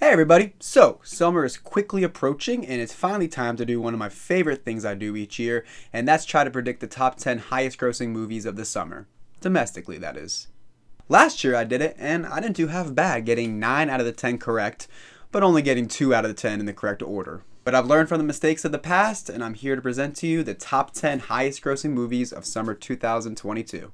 Hey everybody! So, summer is quickly approaching and it's finally time to do one of my favorite things I do each year, and that's try to predict the top 10 highest grossing movies of the summer. Domestically, that is. Last year I did it and I didn't do half bad, getting 9 out of the 10 correct, but only getting 2 out of the 10 in the correct order. But I've learned from the mistakes of the past and I'm here to present to you the top 10 highest grossing movies of summer 2022.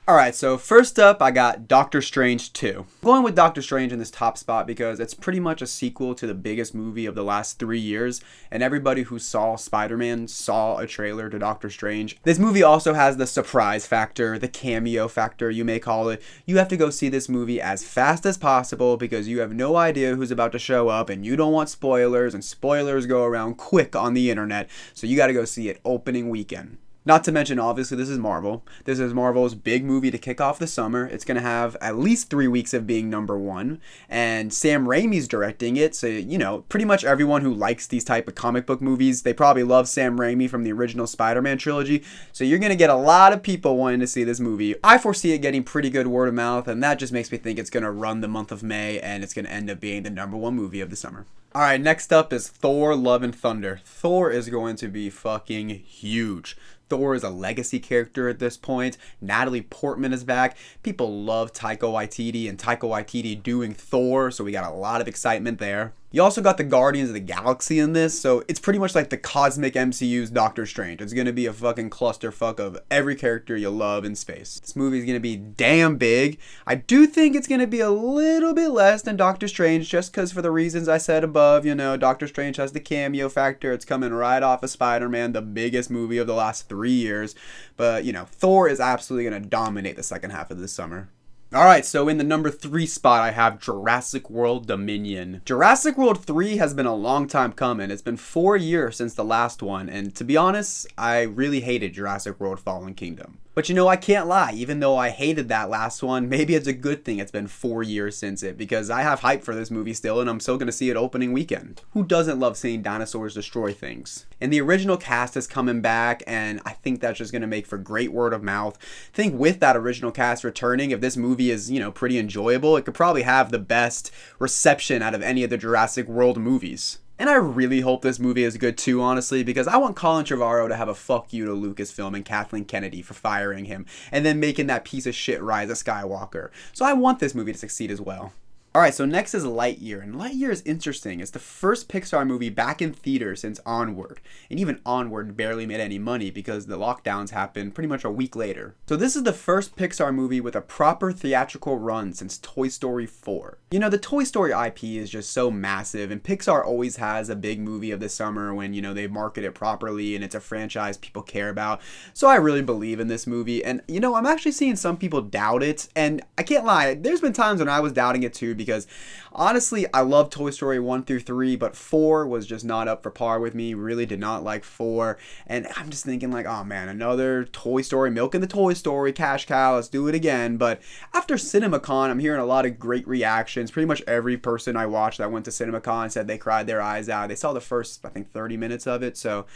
Alright, so first up, I got Doctor Strange 2. I'm going with Doctor Strange in this top spot because it's pretty much a sequel to the biggest movie of the last 3 years, and everybody who saw Spider-Man saw a trailer to Doctor Strange. This movie also has the surprise factor, the cameo factor, you may call it. You have to go see this movie as fast as possible because you have no idea who's about to show up, and you don't want spoilers, and spoilers go around quick on the internet, so you gotta go see it opening weekend. Not to mention, obviously, this is Marvel. This is Marvel's big movie to kick off the summer. It's going to have at least 3 weeks of being number one. And Sam Raimi's directing it. So, pretty much everyone who likes these type of comic book movies, they probably love Sam Raimi from the original Spider-Man trilogy. So you're going to get a lot of people wanting to see this movie. I foresee it getting pretty good word of mouth. And that just makes me think it's going to run the month of May. And it's going to end up being the number one movie of the summer. Alright, next up is Thor: Love and Thunder. Thor is going to be fucking huge. Thor is a legacy character at this point. Natalie Portman is back. People love Taika Waititi and Taika Waititi doing Thor, so we got a lot of excitement there. You also got the Guardians of the Galaxy in this, so it's pretty much like the cosmic MCU's Doctor Strange. It's going to be a fucking clusterfuck of every character you love in space. This movie is going to be damn big. I do think it's going to be a little bit less than Doctor Strange, just because for the reasons I said above, Doctor Strange has the cameo factor. It's coming right off of Spider-Man, the biggest movie of the last 3 years. But, Thor is absolutely going to dominate the second half of this summer. Alright, so in the number 3 spot, I have Jurassic World Dominion. Jurassic World 3 has been a long time coming. It's been 4 years since the last one, and to be honest, I really hated Jurassic World Fallen Kingdom. But I can't lie, even though I hated that last one, maybe it's a good thing it's been 4 years since it, because I have hype for this movie still, and I'm still going to see it opening weekend. Who doesn't love seeing dinosaurs destroy things? And the original cast is coming back, and I think that's just going to make for great word of mouth. I think with that original cast returning, if this movie is, pretty enjoyable, it could probably have the best reception out of any of the Jurassic World movies. And I really hope this movie is good too, honestly, because I want Colin Trevorrow to have a fuck you to Lucasfilm and Kathleen Kennedy for firing him, and then making that piece of shit Rise of Skywalker. So I want this movie to succeed as well. Alright, so next is Lightyear, and Lightyear is interesting. It's the first Pixar movie back in theaters since Onward, and even Onward barely made any money because the lockdowns happened pretty much a week later. So this is the first Pixar movie with a proper theatrical run since Toy Story 4. The Toy Story IP is just so massive, and Pixar always has a big movie of the summer when, they market it properly and it's a franchise people care about. So I really believe in this movie, and, I'm actually seeing some people doubt it, and I can't lie, there's been times when I was doubting it too, because honestly, I love Toy Story 1 through 3, but 4 was just not up for par with me. Really did not like 4. And I'm just thinking like, oh man, another Toy Story, milking the Toy Story, cash cow, let's do it again. But after CinemaCon, I'm hearing a lot of great reactions. Pretty much every person I watched that went to CinemaCon said they cried their eyes out. They saw the first, 30 minutes of it. So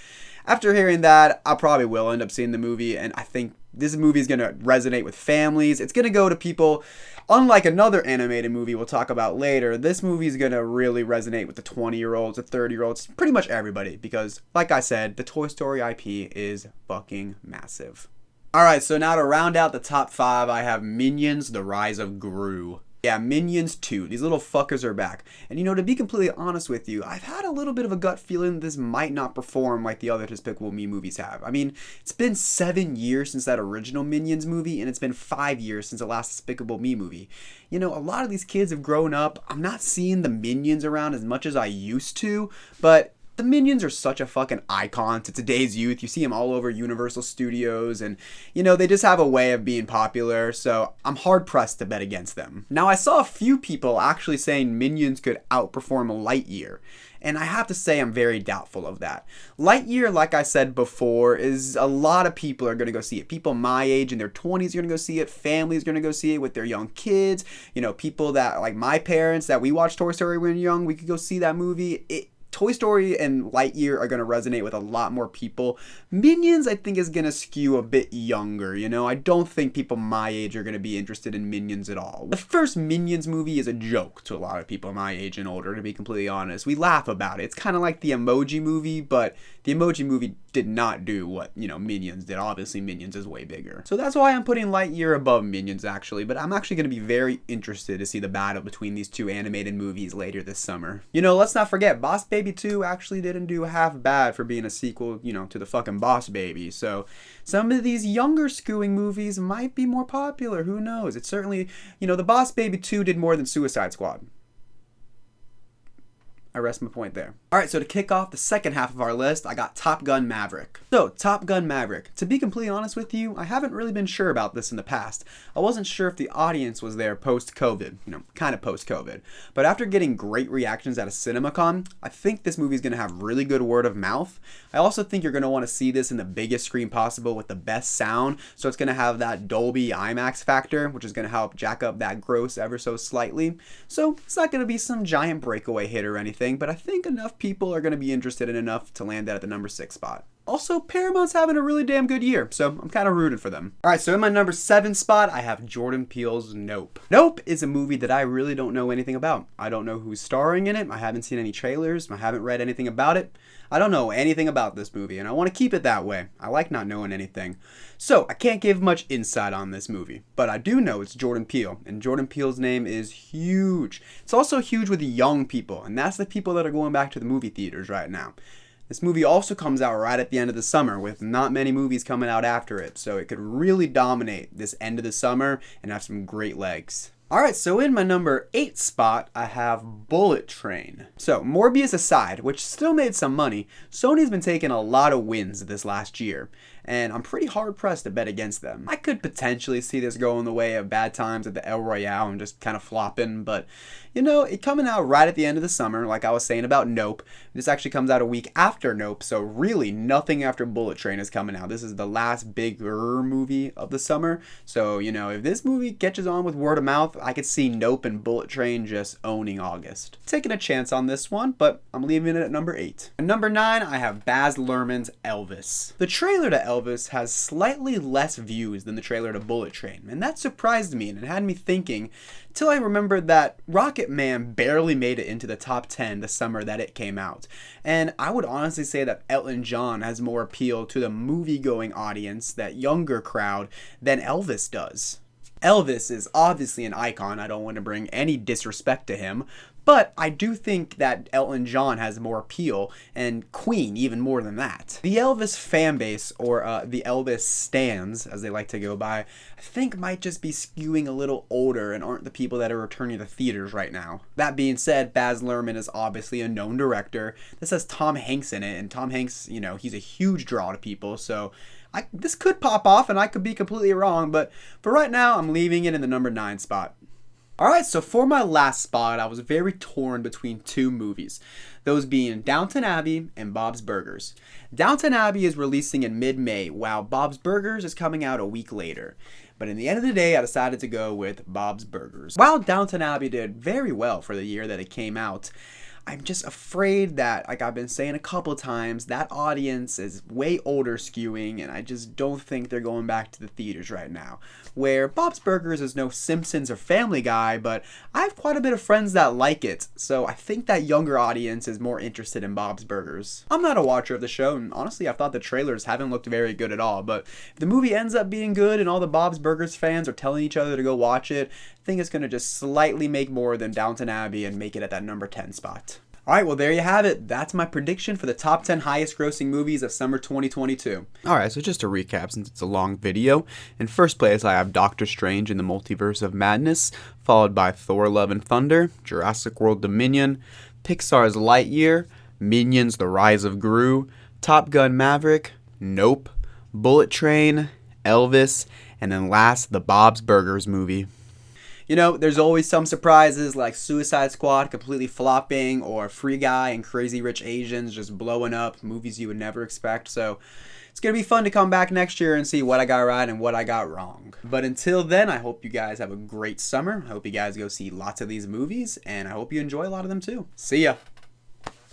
after hearing that, I probably will end up seeing the movie, and I think this movie is going to resonate with families. It's going to go to people, unlike another animated movie we'll talk about later, this movie is going to really resonate with the 20-year-olds, the 30-year-olds, pretty much everybody, because, like I said, the Toy Story IP is fucking massive. Alright, so now to round out the top 5, I have Minions: The Rise of Gru. Yeah, Minions 2. These little fuckers are back. And to be completely honest with you, I've had a little bit of a gut feeling this might not perform like the other Despicable Me movies have. I mean, it's been 7 years since that original Minions movie, and it's been 5 years since the last Despicable Me movie. A lot of these kids have grown up. I'm not seeing the Minions around as much as I used to, but the Minions are such a fucking icon to today's youth. You see them all over Universal Studios, and they just have a way of being popular, so I'm hard pressed to bet against them. Now, I saw a few people actually saying Minions could outperform Lightyear, and I have to say I'm very doubtful of that. Lightyear, like I said before, is a lot of people are going to go see it. People my age in their 20s are going to go see it. Families are going to go see it with their young kids. People that, like my parents, that we watched Toy Story when we were young, we could go see that movie. Toy Story and Lightyear are going to resonate with a lot more people. Minions, I think, is going to skew a bit younger, you know? I don't think people my age are going to be interested in Minions at all. The first Minions movie is a joke to a lot of people my age and older, to be completely honest. We laugh about it. It's kind of like the Emoji Movie, but the Emoji Movie did not do what, Minions did. Obviously, Minions is way bigger. So that's why I'm putting Lightyear above Minions, actually. But I'm actually going to be very interested to see the battle between these two animated movies later this summer. Let's not forget, Boss Baby 2 actually didn't do half bad for being a sequel, to the fucking Boss Baby. So some of these younger skewing movies might be more popular. Who knows? It's certainly, the Boss Baby 2 did more than Suicide Squad. I rest my point there. Alright, so to kick off the second half of our list, I got Top Gun Maverick. So, Top Gun Maverick. To be completely honest with you, I haven't really been sure about this in the past. I wasn't sure if the audience was there post-COVID, kind of post-COVID. But after getting great reactions at a CinemaCon, I think this movie is going to have really good word of mouth. I also think you're going to want to see this in the biggest screen possible with the best sound, so it's going to have that Dolby IMAX factor, which is going to help jack up that gross ever so slightly. So, it's not going to be some giant breakaway hit or anything, but I think enough people are going to be interested in enough to land that at the number 6 spot. Also, Paramount's having a really damn good year, so I'm kind of rooted for them. Alright, so in my number 7 spot, I have Jordan Peele's Nope. Nope is a movie that I really don't know anything about. I don't know who's starring in it, I haven't seen any trailers, I haven't read anything about it. I don't know anything about this movie, and I want to keep it that way. I like not knowing anything. So, I can't give much insight on this movie, but I do know it's Jordan Peele, and Jordan Peele's name is huge. It's also huge with young people, and that's the people that are going back to the movie theaters right now. This movie also comes out right at the end of the summer, with not many movies coming out after it, so it could really dominate this end of the summer and have some great legs. Alright, so in my number 8 spot, I have Bullet Train. So, Morbius aside, which still made some money, Sony's been taking a lot of wins this last year, and I'm pretty hard-pressed to bet against them. I could potentially see this going the way of Bad Times at the El Royale and just kind of flopping, but, it coming out right at the end of the summer, like I was saying about Nope. This actually comes out a week after Nope, so really nothing after Bullet Train is coming out. This is the last bigger movie of the summer, so, if this movie catches on with word of mouth, I could see Nope and Bullet Train just owning August. Taking a chance on this one, but I'm leaving it at number 8. At number 9, I have Baz Luhrmann's Elvis. The trailer to Elvis has slightly less views than the trailer to Bullet Train, and that surprised me and it had me thinking till I remembered that Rocket Man barely made it into the top 10 the summer that it came out. And I would honestly say that Elton John has more appeal to the movie-going audience, that younger crowd, than Elvis does. Elvis is obviously an icon. I don't want to bring any disrespect to him, but I do think that Elton John has more appeal, and Queen even more than that. The Elvis fan base, or the Elvis stans, as they like to go by, I think might just be skewing a little older and aren't the people that are returning to theaters right now. That being said, Baz Luhrmann is obviously a known director. This has Tom Hanks in it, and Tom Hanks, he's a huge draw to people, so this could pop off, and I could be completely wrong, but for right now, I'm leaving it in the number 9 spot. Alright, so for my last spot, I was very torn between two movies, those being Downton Abbey and Bob's Burgers. Downton Abbey is releasing in mid-May, while Bob's Burgers is coming out a week later. But in the end of the day, I decided to go with Bob's Burgers. While Downton Abbey did very well for the year that it came out, I'm just afraid that, like I've been saying a couple times, that audience is way older skewing, and I just don't think they're going back to the theaters right now. Where Bob's Burgers is no Simpsons or Family Guy, but I have quite a bit of friends that like it, so I think that younger audience is more interested in Bob's Burgers. I'm not a watcher of the show, and honestly I thought the trailers haven't looked very good at all, but if the movie ends up being good and all the Bob's Burgers fans are telling each other to go watch it, I think it's going to just slightly make more than Downton Abbey and make it at that number 10 spot. Alright, well there you have it. That's my prediction for the top 10 highest grossing movies of summer 2022. Alright, so just to recap since it's a long video. In first place I have Doctor Strange in the Multiverse of Madness, followed by Thor Love and Thunder, Jurassic World Dominion, Pixar's Lightyear, Minions The Rise of Gru, Top Gun Maverick, Nope, Bullet Train, Elvis, and then last, the Bob's Burgers movie. There's always some surprises like Suicide Squad completely flopping, or Free Guy and Crazy Rich Asians just blowing up, movies you would never expect. So it's going to be fun to come back next year and see what I got right and what I got wrong. But until then, I hope you guys have a great summer. I hope you guys go see lots of these movies, and I hope you enjoy a lot of them too. See ya!